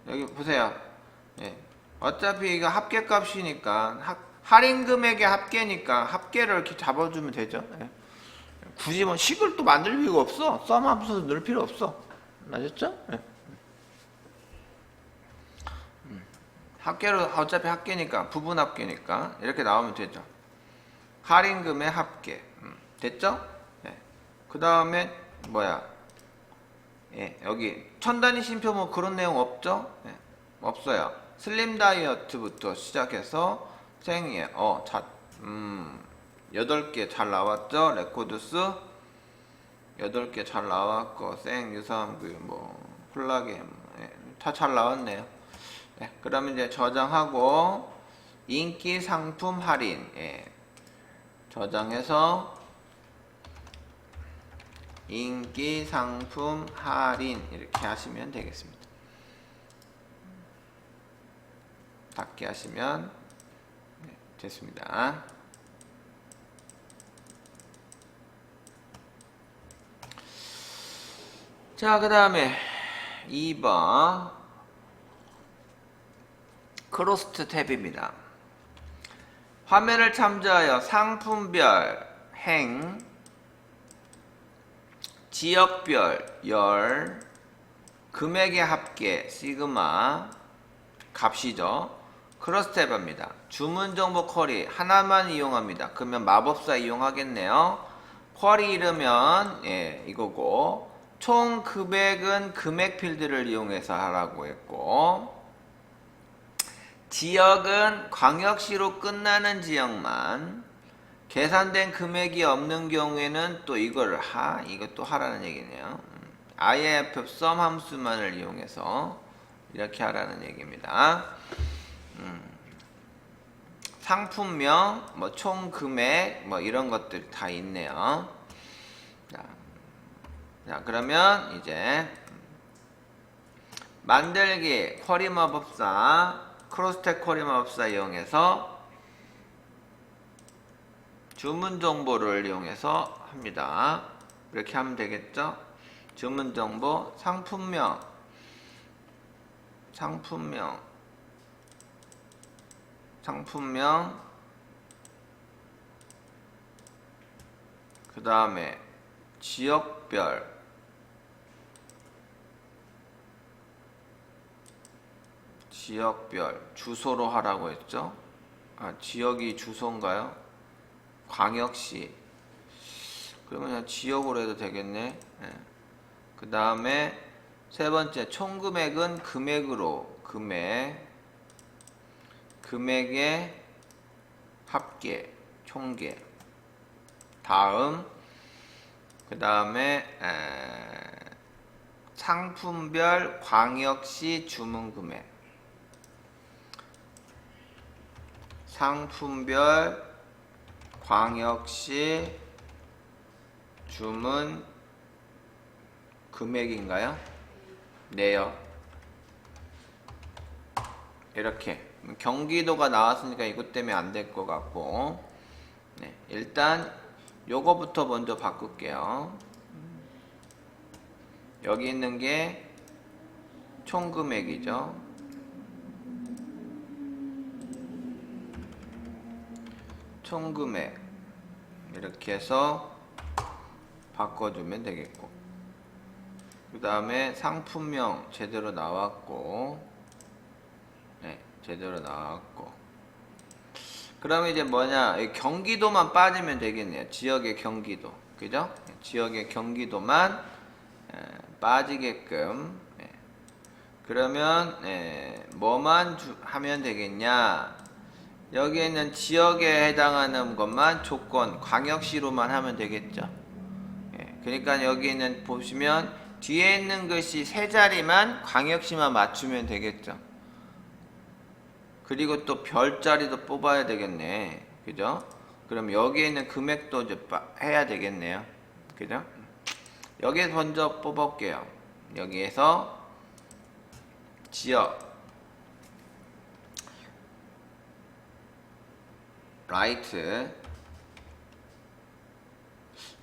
여기 보세요. 예. 어차피 이거 합계값이니까 할인 금액의 합계니까 합계를 이렇게 잡아주면 되죠. 예. 굳이 뭐 식을 또 만들 필요가 없어. 썸 함수 넣을 필요 없어. 맞았죠? 예. 합계로 어차피 합계니까 부분 합계니까 이렇게 나오면 되죠. 할인금의 합계. 됐죠? 네. 그 다음에 뭐야? 예, 여기 천단위 심표 뭐 그런 내용 없죠? 예, 없어요. 슬림 다이어트부터 시작해서 생애 8개 잘 나왔죠? 레코드스 8개 잘 나왔고 유사함 콜라겐 다 잘 나왔네요. 네, 그러면 이제 저장하고 인기 상품 할인 저장해서 인기 상품 할인 이렇게 하시면 되겠습니다. 닫게 하시면 됐습니다. 자, 그 다음에 2번 크로스트 탭입니다. 화면을 참조하여 상품별 행, 지역별 열, 금액의 합계 시그마 값이죠. 크로스트 탭입니다. 주문 정보 쿼리 하나만 이용합니다. 그러면 마법사 이용하겠네요. 쿼리 이르면 이거고, 총 금액은 금액 필드를 이용해서 하라고 했고, 지역은 광역시로 끝나는 지역만, 계산된 금액이 없는 경우에는 또 이거를 이것도 하라는 얘기네요. IF sum 함수만을 이용해서 이렇게 하라는 얘기입니다. 상품명, 총 금액, 이런 것들 다 있네요. 자, 그러면 이제 만들기 쿼리 마법사 크로스텍 쿼리 마법사 이용해서 주문 정보를 이용해서 합니다. 이렇게 하면 되겠죠? 주문 정보 상품명 그 다음에 지역별 주소로 하라고 했죠? 지역이 주소인가요? 광역시. 그러면 그냥 지역으로 해도 되겠네. 그 다음에 세 번째 총금액은 금액으로 금액의 합계 총계. 다음 그 다음에 상품별 광역시 주문 금액. 상품별 광역시 주문 금액인가요? 네요. 이렇게 경기도가 나왔으니까 이것 때문에 안 될 것 같고, 일단 요거부터 먼저 바꿀게요. 여기 있는 게 총금액이죠. 총금액 이렇게 해서 바꿔주면 되겠고, 그 다음에 상품명 제대로 나왔고, 네, 제대로 나왔고, 그러면 이제 뭐냐, 경기도만 빠지면 되겠네요. 지역의 경기도, 그죠? 지역의 경기도만 빠지게끔. 그러면 뭐만 하면 되겠냐, 여기에 있는 지역에 해당하는 것만 조건 광역시로만 하면 되겠죠. 그러니까 여기 있는 보시면 뒤에 있는 것이 세 자리만 광역시만 맞추면 되겠죠. 그리고 또 별자리도 뽑아야 되겠네, 그죠? 그럼 여기에 있는 금액도 이제 해야 되겠네요, 그죠? 여기에서 먼저 뽑아볼게요. 여기에서 지역 라이트,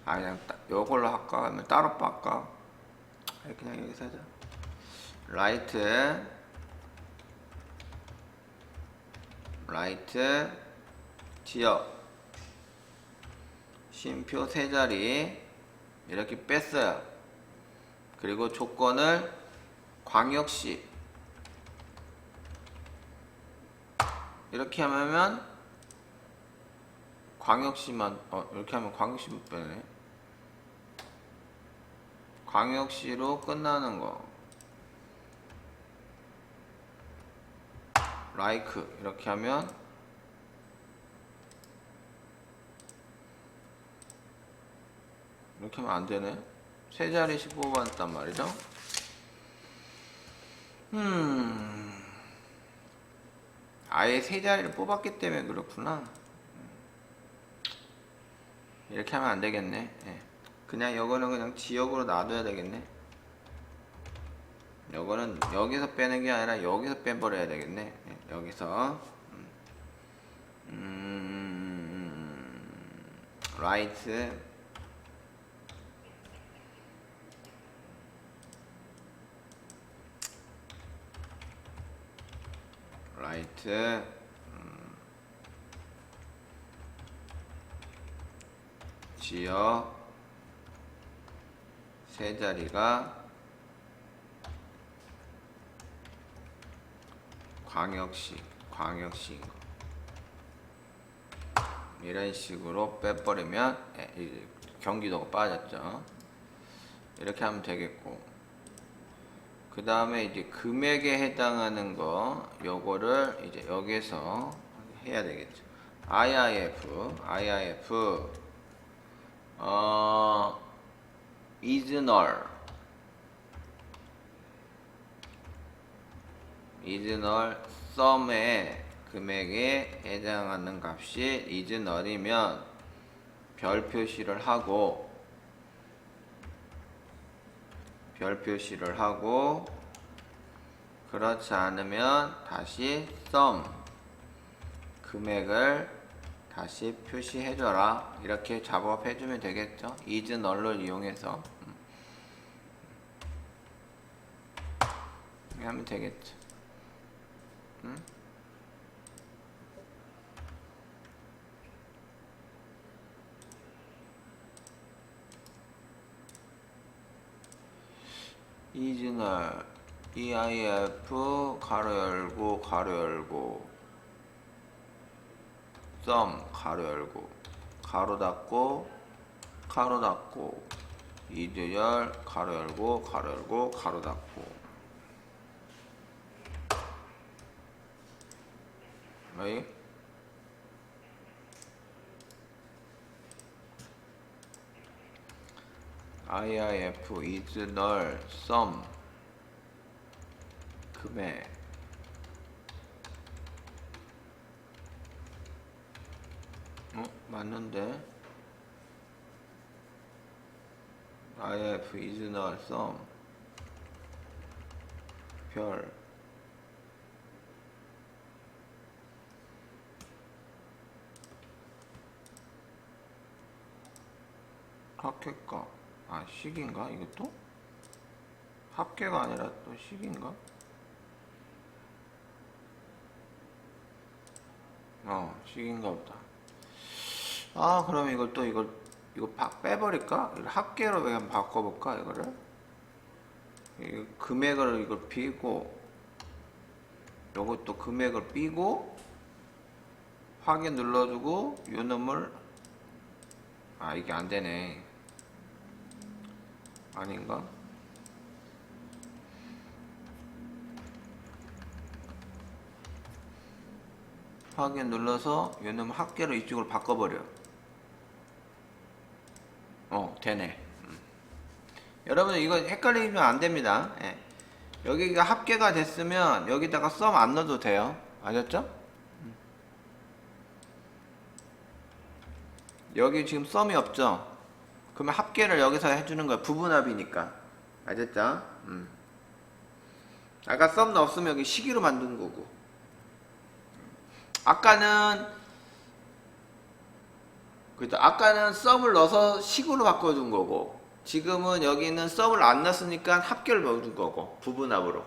그냥 요걸로 할까? 아니면 따로 할까? 그냥 여기서 하자. 라이트 지역 쉼표 세 자리 이렇게 뺐어요. 그리고 조건을 광역시 이렇게 하면 광역시만, 이렇게 하면 광역시만 빼네. 광역시로 끝나는 거 라이크 이렇게 하면 이렇게 하면 안 되네. 세 자리씩 뽑았단 말이죠. 아예 세 자리를 뽑았기 때문에 그렇구나. 이렇게 하면 안 되겠네. 그냥 요거는 그냥 지역으로 놔둬야 되겠네. 요거는 여기서 빼는 게 아니라 여기서 빼버려야 되겠네. 여기서 라이트 지역 세 자리가 광역시인 거. 이런 식으로 빼버리면 경기도가 빠졌죠. 이렇게 하면 되겠고, 그 다음에 이제 금액에 해당하는 거 요거를 이제 여기서 해야 되겠죠. IIF is null sum의 금액에 해당하는 값이 is null이면 별 표시를 하고 그렇지 않으면 다시 sum 금액을 다시 표시해줘라, 이렇게 작업해주면 되겠죠. is null을 이용해서 이렇게 하면 되겠죠. is null EIF 가로 열고 sum 가로 열고 가로 닫고 이즈열 가로 열고 가로 닫고. right? IIF is null sum 금액 맞는데? IIF is null sum 별 합계가 식인가? 이것도? 합계가 아니라 또 식인가? 식인가 보다. 아, 그럼 이거 빼버릴까? 이걸 합계로 한번 바꿔볼까, 이거를? 금액을 이걸 비고, 요것도 금액을 삐고, 확인 눌러주고, 요 놈을, 아, 이게 안 되네. 아닌가? 확인 눌러서 요 놈을 합계로 이쪽으로 바꿔버려. 되네. 여러분 이거 헷갈리면 안 됩니다. 예. 여기가 합계가 됐으면 여기다가 썸 안 넣어도 돼요. 아셨죠? 여기 지금 썸이 없죠? 그러면 합계를 여기서 해주는 거야. 부분합이니까. 아셨죠? 아까 썸 없으면 여기 식으로 만든 거고. 아까는 썸을 넣어서 식으로 바꿔준 거고, 지금은 여기는 썸을 안 넣었으니까 합계를 넣어준 거고, 부분합으로.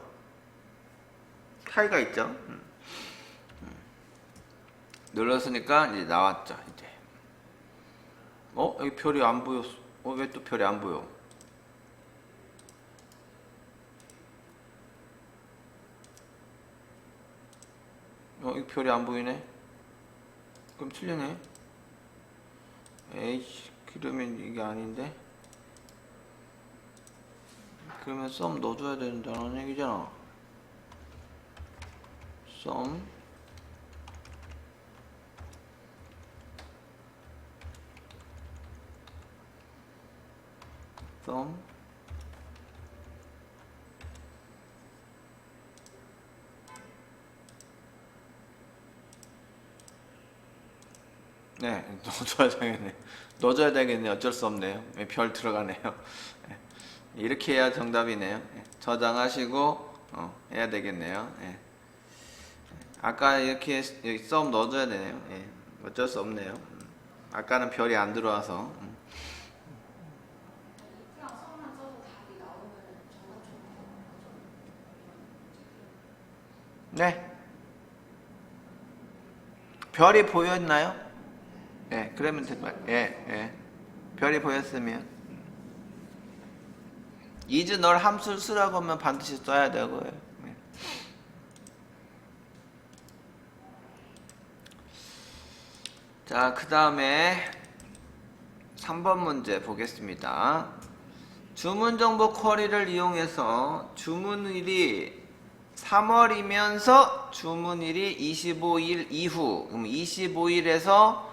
차이가 있죠? 눌렀으니까 이제 나왔죠, 이제. 여기 별이 안 보였어. 왜 또 별이 안 보여? 이 별이 안 보이네? 그럼 틀리네? 에이씨, 그러면 이게 아닌데? 그러면 썸 넣어줘야 된다는 얘기잖아. 썸 네, 넣어줘야 되겠네. 어쩔 수 없네요. 별 들어가네요. 이렇게 해야 정답이네요. 저장하시고 해야 되겠네요. 아까 이렇게 썸 넣어줘야 되네요. 어쩔 수 없네요. 아까는 별이 안 들어와서. 네. 별이 보였나요? 그러면 별이 보였으면 is 널 함수를 쓰라고 하면 반드시 써야 되고요. 자, 그 다음에 3번 문제 보겠습니다. 주문정보 쿼리를 이용해서 주문일이 3월이면서 주문일이 25일 이후, 그럼 25일에서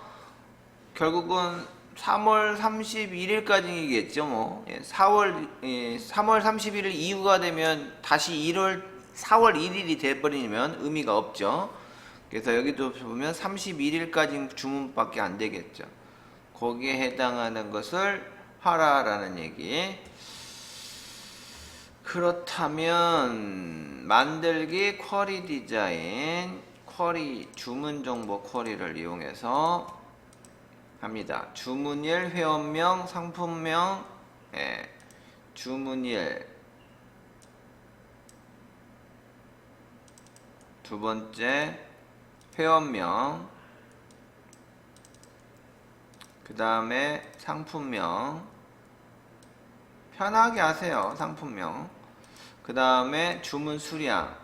결국은 3월 31일까지겠죠. 뭐 3월 31일 이후가 되면 다시 4월 1일이 돼버리면 의미가 없죠. 그래서 여기도 보면 31일까지 주문밖에 안 되겠죠. 거기에 해당하는 것을 하라라는 얘기. 그렇다면 만들기 쿼리 디자인, 주문 정보 쿼리를 이용해서 합니다. 주문일, 회원명, 상품명, 주문일, 두 번째 회원명, 그 다음에 상품명, 편하게 하세요. 상품명, 그 다음에 주문 수량.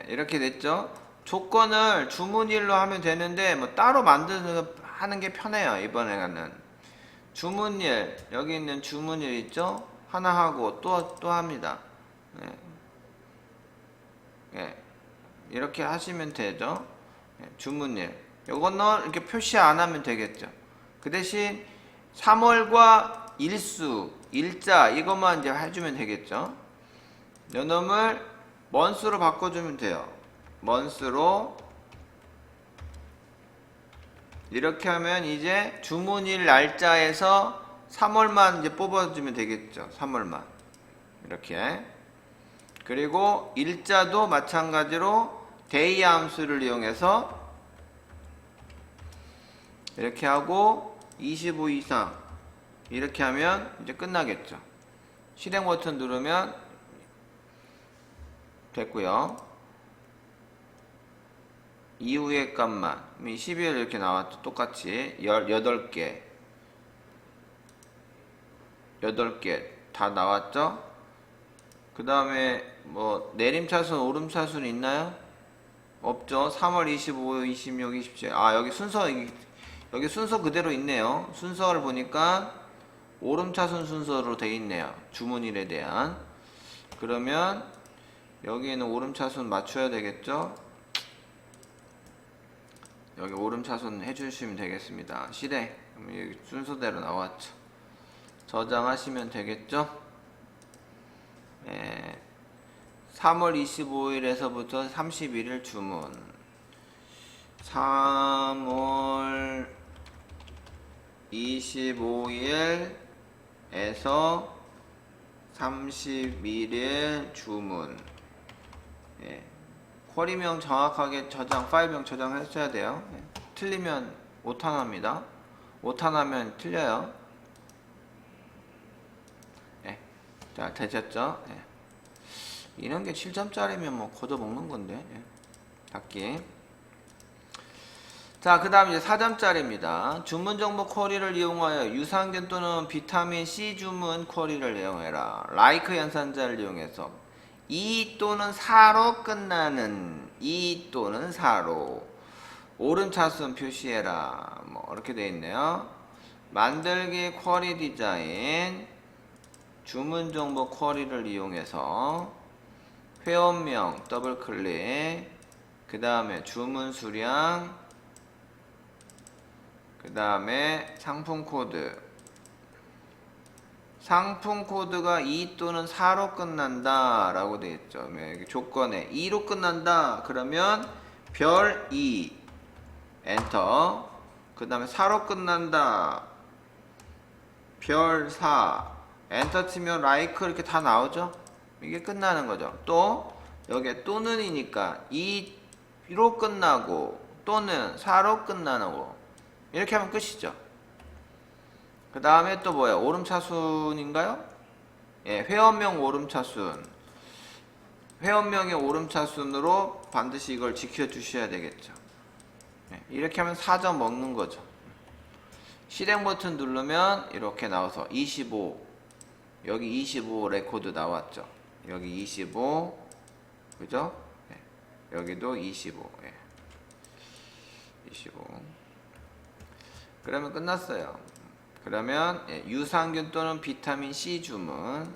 이렇게 됐죠. 조건을 주문일로 하면 되는데 뭐 따로 하는 게 편해요. 이번에는 주문일, 여기 있는 주문일 있죠. 하나 하고 또 합니다. 이렇게 하시면 되죠. 주문일, 요거는 이렇게 표시 안 하면 되겠죠. 그 대신 3월과 일수, 일자 이것만 이제 해주면 되겠죠. 요 놈을 먼스로 바꿔주면 돼요. 먼스로. 이렇게 하면 이제 주문일 날짜에서 3월만 이제 뽑아주면 되겠죠. 3월만 이렇게. 그리고 일자도 마찬가지로 데이 함수를 이용해서 이렇게 하고 25 이상 이렇게 하면 이제 끝나겠죠. 실행 버튼 누르면 됐고요. 이후의 값만 12를 이렇게 나왔죠. 똑같이 18개 8개 다 나왔죠. 그 다음에 뭐 내림차순 오름차순 있나요? 없죠. 3월 25, 26, 27. 아, 여기 순서 그대로 있네요. 순서를 보니까 오름차순 순서로 돼 있네요. 주문일에 대한. 그러면 여기에는 오름차순 맞춰야 되겠죠? 여기 오름차순 해주시면 되겠습니다. 실행. 여기 순서대로 나왔죠. 저장하시면 되겠죠? 3월 25일에서부터 31일 주문. 3월 25일에서 31일 주문. 쿼리명 정확하게 저장, 파일명 저장했어야 돼요. 틀리면 오탄합니다. 오탄하면 틀려요. 자, 되셨죠? 이런 게 7점짜리면 뭐 걷어 먹는 건데. 닫기. 자, 그 다음 이제 4점짜리입니다. 주문 정보 쿼리를 이용하여 유산균 또는 비타민 C 주문 쿼리를 이용해라. 라이크 연산자를 이용해서 2 또는 4로 끝나는 2 또는 4로 오름차순 표시해라. 뭐 이렇게 되어 있네요. 만들기 쿼리 디자인 주문 정보 쿼리를 이용해서 회원명 더블 클릭, 그 다음에 주문 수량, 그 다음에 상품 코드. 상품 코드가 2 또는 4로 끝난다 라고 되어 있죠. 조건에 2로 끝난다 그러면 별 2 엔터. 그 다음에 4로 끝난다 별 4 엔터 치면 라이크 이렇게 다 나오죠. 이게 끝나는 거죠. 또 여기에 또는이니까 2로 끝나고 또는 4로 끝나는 거 이렇게 하면 끝이죠. 그 다음에 또 뭐예요? 오름차순인가요? 회원명 오름차순. 회원명의 오름차순으로 반드시 이걸 지켜주셔야 되겠죠. 이렇게 하면 4점 먹는 거죠. 실행 버튼 누르면 이렇게 나와서 25. 여기 25 레코드 나왔죠. 여기 25. 그죠? 여기도 25. 25. 그러면 끝났어요. 그러면 유산균 또는 비타민 C 주문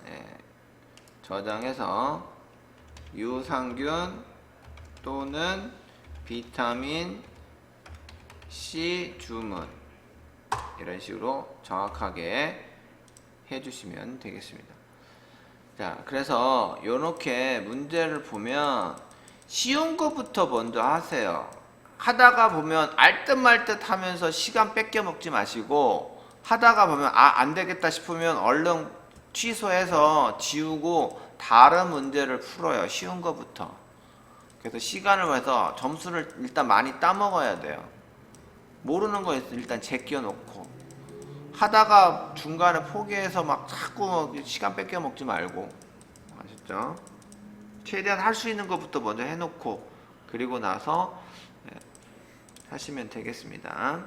저장해서 유산균 또는 비타민 C 주문 이런 식으로 정확하게 해주시면 되겠습니다. 자, 그래서 요렇게 문제를 보면 쉬운 것부터 먼저 하세요. 하다가 보면 알듯 말듯 하면서 시간 뺏겨 먹지 마시고, 하다가 보면 안 되겠다 싶으면 얼른 취소해서 지우고 다른 문제를 풀어요. 쉬운 것부터. 그래서 시간을 위해서 점수를 일단 많이 따먹어야 돼요. 모르는 거 일단 제껴 놓고, 하다가 중간에 포기해서 막 자꾸 시간 뺏겨 먹지 말고, 아셨죠? 최대한 할 수 있는 것부터 먼저 해놓고 그리고 나서 하시면 되겠습니다.